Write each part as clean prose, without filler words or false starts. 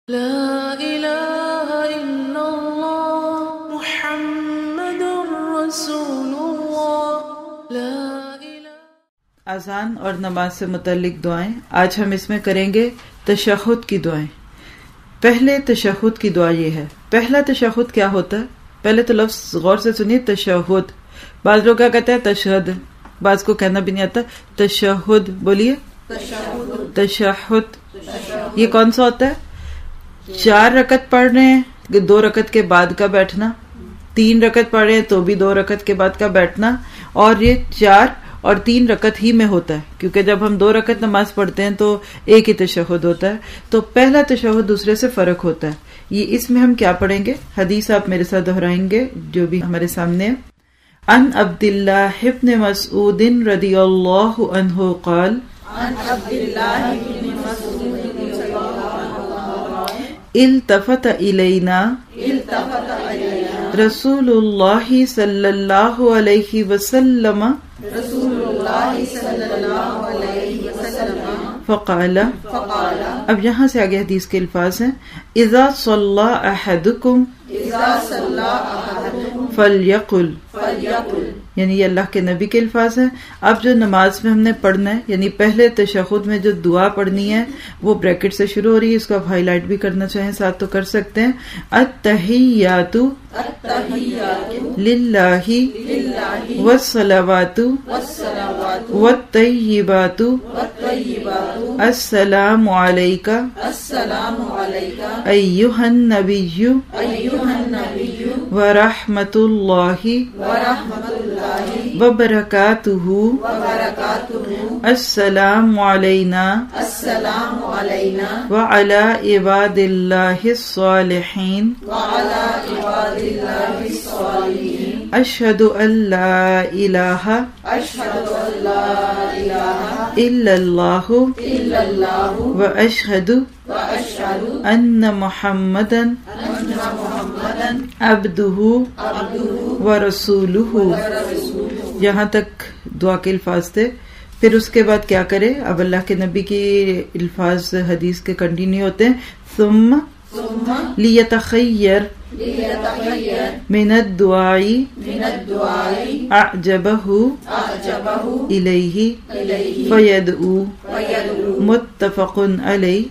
لا الہ الا اللہ محمد رسول اللہ لا الہ۔ اذان اور نماز سے متعلق دعائیں آج ہم اس میں کریں گے تشہد کی دعائیں۔ پہلے تشہد کی دعا یہ ہے۔ پہلا تشہد کیا ہوتا ہے؟ پہلے تو لفظ غور سے سنیے، تشہد۔ بعض لوگ کیا کہتے ہیں؟ تشہد۔ بعض کو کہنا بھی نہیں آتا۔ تشہد بولیے۔ تشہد یہ کون سا ہوتا ہے؟ 4 رکعت پڑھ رہے ہیں 2 رکعت کے بعد کا بیٹھنا، 3 رکعت پڑھ رہے ہیں تو بھی 2 رکعت کے بعد کا بیٹھنا، اور یہ 4 اور 3 رکعت ہی میں ہوتا ہے، کیونکہ جب ہم 2 رکعت نماز پڑھتے ہیں تو ایک ہی تشہد ہوتا ہے۔ تو پہلا تشہد دوسرے سے فرق ہوتا ہے۔ یہ اس میں ہم کیا پڑھیں گے؟ حدیث آپ میرے ساتھ دہرائیں گے جو بھی ہمارے سامنے ہے۔ عن عبداللہ ابن مسعود رضی اللہ عنہ قال التفت الینا رسول اللہ صلی اللہ علیہ وسلم فقال، اب یہاں سے آگے حدیث کے الفاظ ہیں، اذا صلی احدکم فلیقل، یعنی یہ اللہ کے نبی کے الفاظ ہیں۔ اب جو نماز میں ہم نے پڑھنا ہے، یعنی پہلے تشہد میں جو دعا پڑھنی ہے وہ بریکٹ سے شروع ہو رہی ہے، اس کو آپ ہائی لائٹ بھی کرنا چاہیں ساتھ تو کر سکتے ہیں۔ التحیات للہ والصلوات والطیبات السلام علیک ایھا النبی ورحمۃ اللہ وبرکاتہ السلام علینا وعلی عباد اللہ الصالحین اشہد ان لا الہ الا اللہ واشہد ان محمدا عبدہ ورسولہ۔ یہاں تک دعا کے الفاظ تھے۔ پھر اس کے بعد کیا کرے؟ اب اللہ کے نبی کی الفاظ حدیث کے کنٹینیو ہوتے ہیں۔ ثم لیتخیر من الدعاء اعجبہ الیہ فیدعو، متفق علیہ۔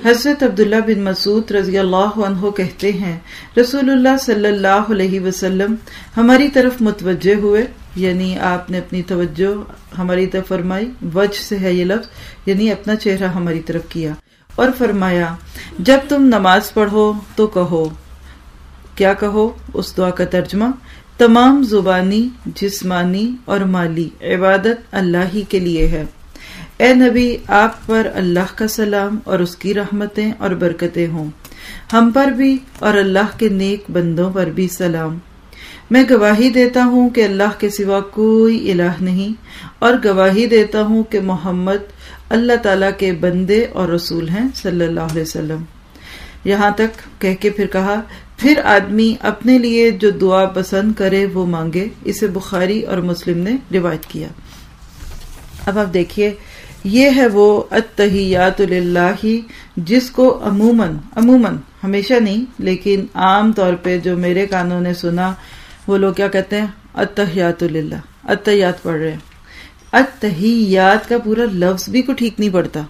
حضرت عبداللہ بن مسعود رضی اللہ عنہ کہتے ہیں رسول اللہ صلی اللہ علیہ وسلم ہماری طرف متوجہ ہوئے، یعنی آپ نے اپنی توجہ ہماری طرف فرمائی، وجہ سے ہے یہ لفظ، یعنی اپنا چہرہ ہماری طرف کیا، اور فرمایا جب تم نماز پڑھو تو کہو، کیا کہو؟ اس دعا کا ترجمہ، تمام زبانی، جسمانی اور مالی عبادت اللہ ہی کے لیے ہے۔ اے نبی، آپ پر اللہ کا سلام اور اس کی رحمتیں اور برکتیں ہوں، ہم پر بھی اور اللہ کے نیک بندوں پر بھی سلام۔ میں گواہی دیتا ہوں کہ اللہ کے سوا کوئی الہ نہیں، اور گواہی دیتا ہوں کہ محمد اللہ تعالیٰ کے بندے اور رسول ہیں صلی اللہ علیہ وسلم۔ یہاں تک کہہ کے پھر کہا، پھر آدمی اپنے لیے جو دعا پسند کرے وہ مانگے۔ اسے بخاری اور مسلم نے روایت کیا۔ اب آپ دیکھیے، یہ ہے وہ التحیات للہ جس کو عموماً ہمیشہ نہیں لیکن عام طور پہ جو میرے کانوں نے سنا وہ لوگ کیا کہتے ہیں؟ التحیات للہ، التحیات پڑھ رہے ہیں۔ التحیات کا پورا لفظ بھی کو ٹھیک نہیں پڑتا،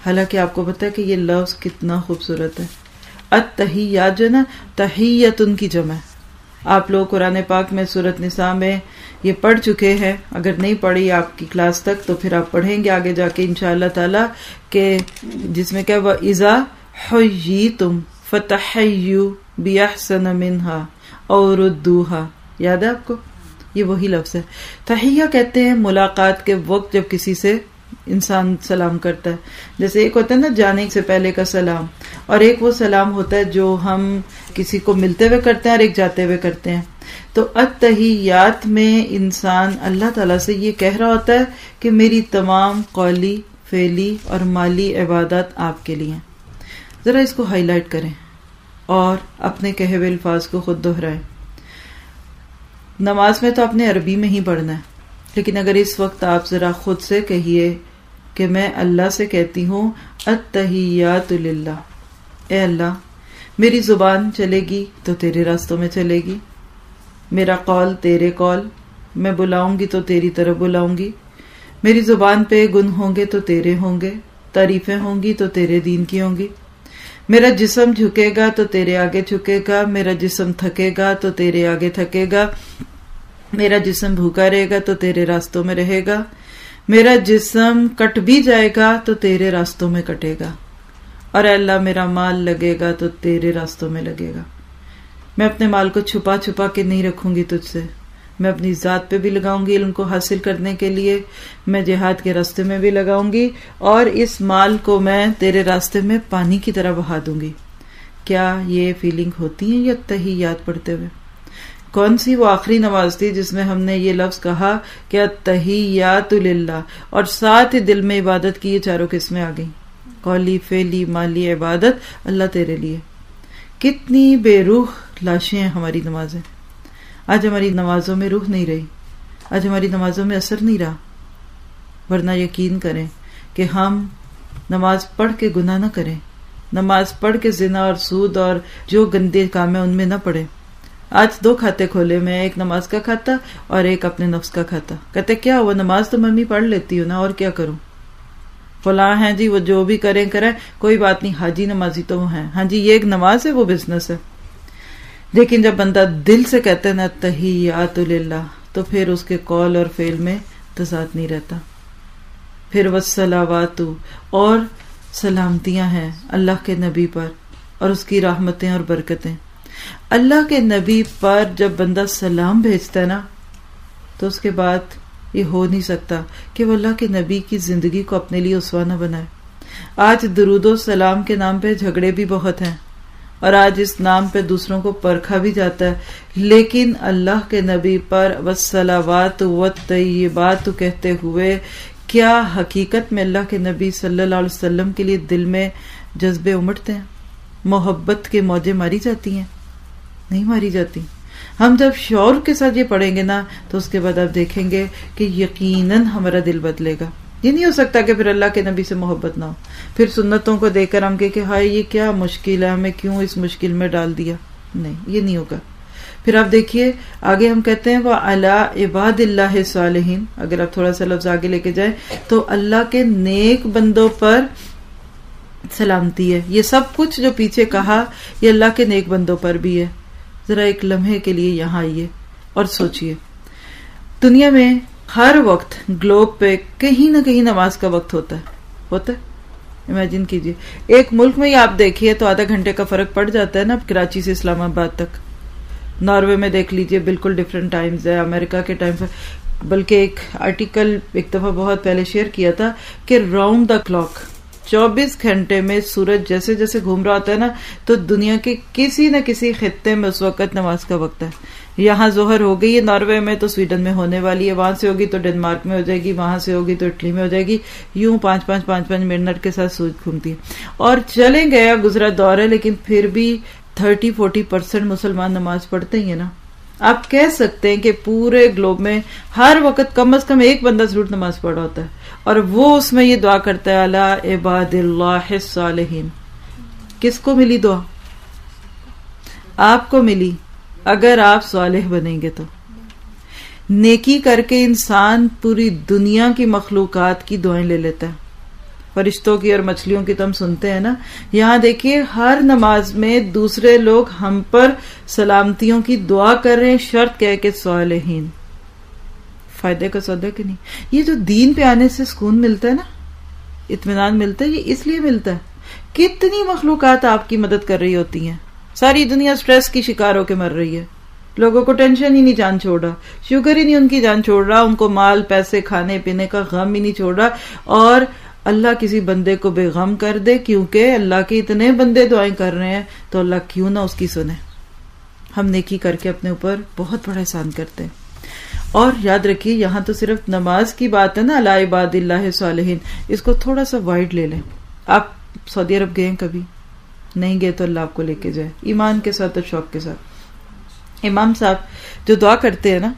حالانکہ آپ کو پتا ہے کہ یہ لفظ کتنا خوبصورت ہے۔ التحیات جو ہے نا، تحیتن کی جمع ہے۔ آپ لوگ قرآن پاک میں سورۃ نساء میں یہ پڑھ چکے ہیں، اگر نہیں پڑھی آپ کی کلاس تک تو پھر آپ پڑھیں گے آگے جا کے انشاءاللہ تعالی، کہ جس میں کیا وَإِذَا حُيِّيتُمْ فَتَحَيُّوا بِأَحْسَنَ مِنْهَا أَوْ رُدُّوهَا، یاد ہے آپ کو؟ یہ وہی لفظ ہے۔ تحیہ کہتے ہیں ملاقات کے وقت جب کسی سے انسان سلام کرتا ہے، جیسے ایک ہوتا ہے نا جانے سے پہلے کا سلام، اور ایک وہ سلام ہوتا ہے جو ہم کسی کو ملتے ہوئے کرتے ہیں اور ایک جاتے ہوئے کرتے ہیں۔ تو التحیات میں انسان اللہ تعالیٰ سے یہ کہہ رہا ہوتا ہے کہ میری تمام قولی، فعلی اور مالی عبادات آپ کے لیے ہیں۔ ذرا اس کو ہائی لائٹ کریں اور اپنے کہے ہوئے الفاظ کو خود دہرائیں۔ نماز میں تو آپ نے عربی میں ہی پڑھنا ہے، لیکن اگر اس وقت آپ ذرا خود سے کہیے کہ میں اللہ سے کہتی ہوں التحیات للہ، اے اللہ میری زبان چلے گی تو تیرے راستوں میں چلے گی، میرا قول تیرے قول، میں بلاؤں گی تو تیری طرف بلاؤں گی، میری زبان پہ گن ہوں گے تو تیرے ہوں گے، تعریفیں ہوں گی تو تیرے دین کی ہوں گی، میرا جسم جھکے گا تو تیرے آگے جھکے گا، میرا جسم تھکے گا تو تیرے آگے تھکے گا، میرا جسم بھوکا رہے گا تو تیرے راستوں میں رہے گا، میرا جسم کٹ بھی جائے گا تو تیرے راستوں میں کٹے گا، اور اے اللہ میرا مال لگے گا تو تیرے راستوں میں لگے گا۔ میں اپنے مال کو چھپا چھپا کے نہیں رکھوں گی تجھ سے، میں اپنی ذات پہ بھی لگاؤں گی علم کو حاصل کرنے کے لیے، میں جہاد کے راستے میں بھی لگاؤں گی، اور اس مال کو میں تیرے راستے میں پانی کی طرح بہا دوں گی۔ کیا یہ فیلنگ ہوتی ہے یا تحیات پڑھتے ہوئے؟ کون سی وہ آخری نماز تھی جس میں ہم نے یہ لفظ کہا کہ التحیات للہ، اور ساتھ ہی دل میں عبادت کی؟ یہ چاروں قسمیں آ گئیں، قولی فعلی مالی عبادت، اللہ تیرے لیے۔ کتنی بے روح لاشیں ہیں ہماری نمازیں۔ آج ہماری نمازوں میں روح نہیں رہی، آج ہماری نمازوں میں اثر نہیں رہا، ورنہ یقین کریں کہ ہم نماز پڑھ کے گناہ نہ کریں، نماز پڑھ کے زنا اور سود اور جو گندے کام ہیں ان میں نہ پڑیں۔ آج 2 کھاتے کھولے میں، ایک نماز کا کھاتا اور ایک اپنے نفس کا کھاتا۔ کہتے کیا وہ نماز تو ممی پڑھ لیتی ہوں نا، اور کیا کروں؟ فلاں ہیں جی وہ جو بھی کریں کوئی بات نہیں، حاجی نمازی تو وہ ہیں، ہاں جی یہ ایک نماز ہے، وہ بزنس ہے۔ لیکن جب بندہ دل سے کہتے ہیں نا تحیات للہ، تو پھر اس کے قول اور فعل میں تضاد نہیں رہتا۔ پھر والصلوات، اور سلامتیاں ہیں اللہ کے نبی پر اور اس کی رحمتیں اور برکتیں۔ اللہ کے نبی پر جب بندہ سلام بھیجتا ہے نا، تو اس کے بعد یہ ہو نہیں سکتا کہ وہ اللہ کے نبی کی زندگی کو اپنے لیے اسوہ نہ بنائے۔ آج درود و سلام کے نام پہ جھگڑے بھی بہت ہیں، اور آج اس نام پہ دوسروں کو پرکھا بھی جاتا ہے، لیکن اللہ کے نبی پر والصلوات والطیبات کہتے ہوئے کیا حقیقت میں اللہ کے نبی صلی اللہ علیہ وسلم کے لیے دل میں جذبے امٹتے ہیں؟ محبت کے موجیں ماری جاتی ہیں؟ نہیں ماری جاتی۔ ہم جب شعور کے ساتھ یہ پڑھیں گے نا، تو اس کے بعد آپ دیکھیں گے کہ یقیناً ہمارا دل بدلے گا۔ یہ نہیں ہو سکتا کہ پھر اللہ کے نبی سے محبت نہ ہو، پھر سنتوں کو دیکھ کر ہم کہ ہائے یہ کیا مشکل ہے، ہمیں کیوں اس مشکل میں ڈال دیا۔ نہیں، یہ نہیں ہوگا۔ پھر آپ دیکھیے آگے ہم کہتے ہیں وَعَلَىٰ عِبَادِ اللَّهِ الصَّالِحِينَ، اگر آپ تھوڑا سا لفظ آگے لے کے جائیں تو اللہ کے نیک بندوں پر سلامتی ہے۔ یہ سب کچھ جو پیچھے کہا یہ اللہ کے نیک بندوں پر بھی ہے۔ ذرا ایک لمحے کے لیے یہاں آئیے اور سوچئے، دنیا میں ہر وقت گلوب پہ کہیں نہ کہیں نماز کا وقت ہوتا ہے۔ امیجن کیجئے ایک ملک میں ہی آپ دیکھیے تو آدھا گھنٹے کا فرق پڑ جاتا ہے نا، کراچی سے اسلام آباد تک۔ ناروے میں دیکھ لیجئے بالکل ڈیفرنٹ ٹائمز ہے، امریکہ کے ٹائم پر، بلکہ ایک آرٹیکل ایک دفعہ بہت پہلے شیئر کیا تھا کہ راؤنڈ دا کلاک 24 گھنٹے میں سورج جیسے جیسے گھوم رہا ہوتا ہے نا، تو دنیا کے کسی نہ کسی خطے میں اس وقت نماز کا وقت ہے۔ یہاں ظہر ہو گئی ہے ناروے میں تو سویڈن میں ہونے والی ہے، وہاں سے ہوگی تو ڈنمارک میں ہو جائے گی، وہاں سے ہوگی تو اٹلی میں ہو جائے گی، یوں 5-5 منٹ کے ساتھ سورج گھومتی ہے۔ اور چلیں گیا گزرا دور ہے، لیکن پھر بھی 30-40% مسلمان نماز پڑھتے ہی ہیں نا۔ آپ کہہ سکتے ہیں کہ پورے گلوب میں ہر وقت کم از کم ایک بندہ ضرور نماز پڑھا ہوتا ہے، اور وہ اس میں یہ دعا کرتا ہے علی عباد اللہ الصالحین۔ کس کو ملی دعا؟ آپ کو ملی، اگر آپ صالح بنیں گے تو۔ نیکی کر کے انسان پوری دنیا کی مخلوقات کی دعائیں لے لیتا ہے، فرشتوں کی اور مچھلیوں کی تو ہم سنتے ہیں نا۔ یہاں دیکھیے ہر نماز میں دوسرے لوگ ہم پر سلامتیوں کی دعا کر رہے ہیں، شرط کہہ کے صالحین۔ فائدے کا سودا کہ نہیں؟ یہ جو دین پہ آنے سے سکون ملتا ہے نا، اطمینان ملتا ہے، یہ اس لیے ملتا ہے۔ کتنی مخلوقات آپ کی مدد کر رہی ہوتی ہیں، ساری دنیا سٹریس کی شکار ہو کے مر رہی ہے، لوگوں کو ٹینشن ہی نہیں جان چھوڑ رہا، شوگر ہی نہیں ان کی جان چھوڑ رہا، ان کو مال پیسے کھانے پینے کا غم ہی نہیں چھوڑ رہا، اور اللہ کسی بندے کو بے غم کر دے، کیونکہ اللہ کے اتنے بندے دعائیں کر رہے ہیں تو اللہ کیوں نہ اس کی سنے۔ ہم نیکی کر کے اپنے اوپر بہت بڑا احسان کرتے ہیں۔ اور یاد رکھیے یہاں تو صرف نماز کی بات ہے نا، علی عباد اللہ الصالحین، اس کو تھوڑا سا وائڈ لے لیں۔ آپ سعودی عرب گئے ہیں کبھی؟ نہیں گئے تو اللہ آپ کو لے کے جائے، ایمان کے ساتھ اور شوق کے ساتھ۔ امام صاحب جو دعا کرتے ہیں نا،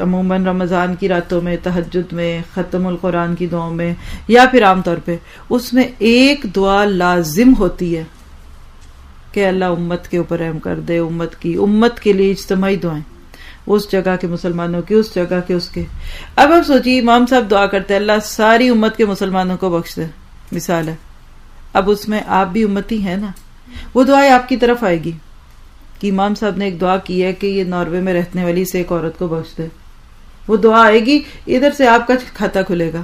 عموماً رمضان کی راتوں میں، تہجد میں، ختم القرآن کی دعاؤں میں، یا پھر عام طور پہ اس میں ایک دعا لازم ہوتی ہے کہ اللہ امت کے اوپر رحم کر دے، امت کے لیے اجتماعی دعائیں، اس جگہ کے مسلمانوں کی، اس جگہ کے، اس کے. اب آپ سوچیے امام صاحب دعا کرتے ہیں اللہ ساری امت کے مسلمانوں کو بخش دے، مثال ہے. اب اس میں آپ بھی امتی ہیں نا، وہ دعائیں آپ کی طرف آئے گی کہ امام صاحب نے ایک دعا کی ہے کہ یہ ناروے میں رہنے والی سے ایک عورت کو بخش دے. وہ دعا آئے گی، ادھر سے آپ کا کھاتا کھلے گا.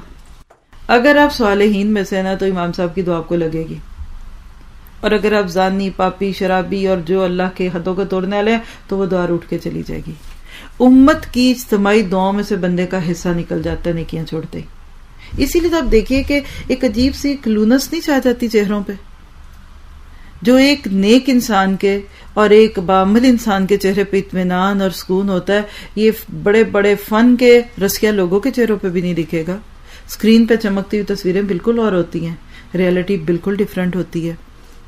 اگر آپ صالحین میں سے نا تو امام صاحب کی دعا آپ کو لگے گی، اور اگر آپ زانی، پاپی، شرابی اور جو اللہ کے حدوں کو توڑنے والے ہیں تو وہ دعا روٹ کے چلی جائے گی. امت کی اجتماعی دعاؤں میں سے بندے کا حصہ نکل جاتا ہے نیکیاں چھوڑتے. اسی لیے تو آپ دیکھیے کہ ایک عجیب سی کلونس نہیں چھا جاتی چہروں پہ، جو ایک نیک انسان کے اور ایک بعمل انسان کے چہرے پہ اطمینان اور سکون ہوتا ہے، یہ بڑے بڑے فن کے رسیا لوگوں کے چہروں پہ بھی نہیں دکھے گا. اسکرین پہ چمکتی ہوئی تصویریں بالکل اور ہوتی ہیں، ریئلٹی بالکل ڈیفرنٹ ہوتی ہے.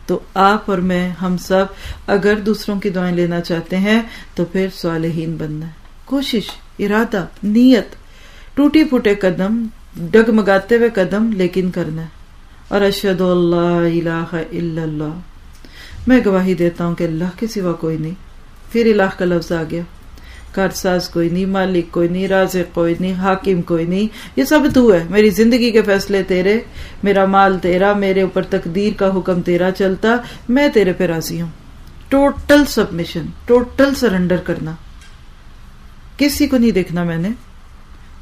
تو آپ اور میں، ہم سب اگر دوسروں کی دعائیں لینا چاہتے ہیں تو پھر صالحین بننا ہے. کوشش، ارادہ، نیت، ٹوٹی پھوٹے قدم، ڈگمگاتے ہوئے قدم، لیکن کرنا ہے. اور اشہد اللہ الہ الا اللہ، میں گواہی دیتا ہوں کہ اللہ کے سوا کوئی نہیں. پھر الہ کا لفظ آ گیا. کارساز کوئی نہیں، مالک کوئی نہیں، رازق کوئی نہیں، حاکم کوئی نہیں، یہ سب تو ہے. میری زندگی کے فیصلے تیرے، میرا مال تیرا، میرے اوپر تقدیر کا حکم تیرا چلتا، میں تیرے پہ راضی ہوں. ٹوٹل سبمیشن، ٹوٹل سرنڈر کرنا. کسی کو نہیں دیکھنا میں نے،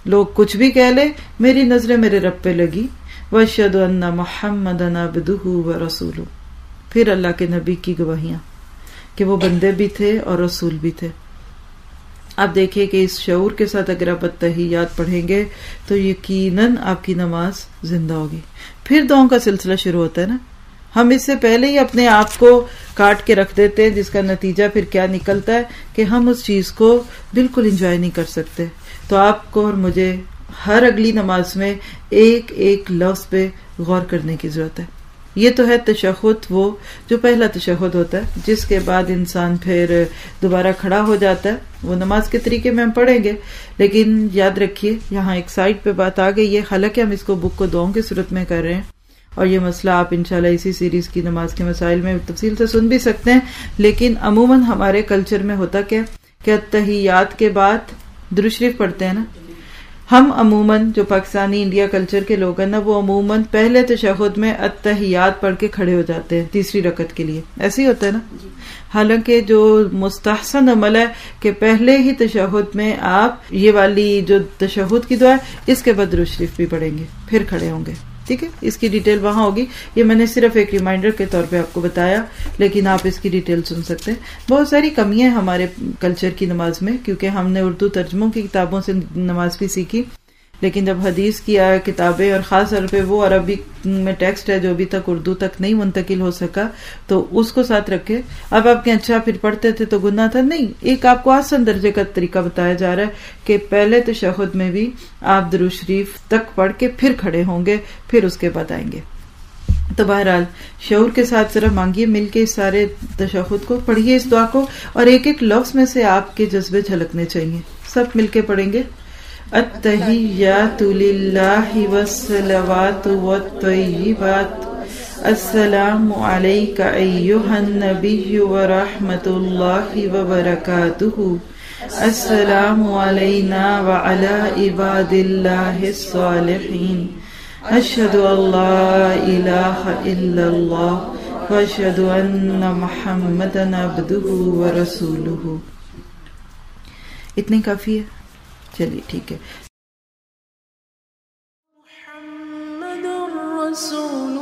لوگ کچھ بھی کہہ لے، میری نظریں میرے رب پہ لگی. واشہد ان محمدًا عبدہ ورسولہ. پھر اللہ کے نبی کی گواہیاں کہ وہ بندے بھی تھے اور رسول بھی تھے. آپ دیکھیں کہ اس شعور کے ساتھ اگر آپ التحیات پڑھیں گے تو یقیناً آپ کی نماز زندہ ہوگی. پھر دعاؤں کا سلسلہ شروع ہوتا ہے نا. ہم اس سے پہلے ہی اپنے آپ کو کاٹ کے رکھ دیتے ہیں، جس کا نتیجہ پھر کیا نکلتا ہے کہ ہم اس چیز کو بالکل انجوائے نہیں کر سکتے. تو آپ کو اور مجھے ہر اگلی نماز میں ایک ایک لفظ پہ غور کرنے کی ضرورت ہے. یہ تو ہے تشہد، وہ جو پہلا تشہد ہوتا ہے جس کے بعد انسان پھر دوبارہ کھڑا ہو جاتا ہے. وہ نماز کے طریقے میں ہم پڑھیں گے، لیکن یاد رکھیے یہاں ایک سائڈ پہ بات آ گئی ہے. حالانکہ ہم اس کو بک کو دعاؤں کی صورت میں کر رہے ہیں، اور یہ مسئلہ آپ انشاءاللہ اسی سیریز کی نماز کے مسائل میں تفصیل سے سن بھی سکتے ہیں. لیکن عموماً ہمارے کلچر میں ہوتا کیا کہ التحیات کے بعد درود شریف پڑھتے ہیں نا. ہم عموماً جو پاکستانی انڈیا کلچر کے لوگ ہیں نا، وہ عموماً پہلے تشہد میں التحیات پڑھ کے کھڑے ہو جاتے ہیں تیسری رکعت کے لیے. ایسے ہی ہوتا ہے نا. حالانکہ جو مستحسن عمل ہے کہ پہلے ہی تشہد میں آپ یہ والی جو تشہد کی دعا ہے اس کے بعد درود شریف بھی پڑھیں گے، پھر کھڑے ہوں گے. ٹھیک ہے، اس کی ڈیٹیل وہاں ہوگی. یہ میں نے صرف ایک ریمائنڈر کے طور پہ آپ کو بتایا، لیکن آپ اس کی ڈیٹیل سن سکتے ہیں. بہت ساری کمیاں ہمارے کلچر کی نماز میں، کیونکہ ہم نے اردو ترجموں کی کتابوں سے نماز بھی سیکھی، لیکن جب حدیث کی کتابیں اور خاص طور پہ وہ عربی میں ٹیکسٹ ہے جو ابھی تک اردو تک نہیں منتقل ہو سکا، تو اس کو ساتھ رکھے. اب آپ کے اچھا پھر پڑھتے تھے تو گناہ تھا نہیں. ایک آپ کو آسان درجے کا طریقہ بتایا جا رہا ہے کہ پہلے تشہد میں بھی آپ درود شریف تک پڑھ کے پھر کھڑے ہوں گے، پھر اس کے بعد آئیں گے. تو بہرحال شعور کے ساتھ ذرا مانگیے مل کے اس سارے تشہد کو، پڑھیے اس دعا کو، اور ایک ایک لفظ میں سے آپ کے جذبے جھلکنے چاہیے. سب مل کے پڑھیں گے. التحیات للہ والصلوات والطیبات، السلام علیک ایہا النبی ورحمۃ اللہ وبرکاتہ، السلام علینا وعلی عباد اللہ الصالحین، اشہد ان لا الہ الا اللہ واشہد ان محمدا عبدہ ورسولہ. اتنے کافی ہے. چلیے ٹھیک ہے. محمد رسول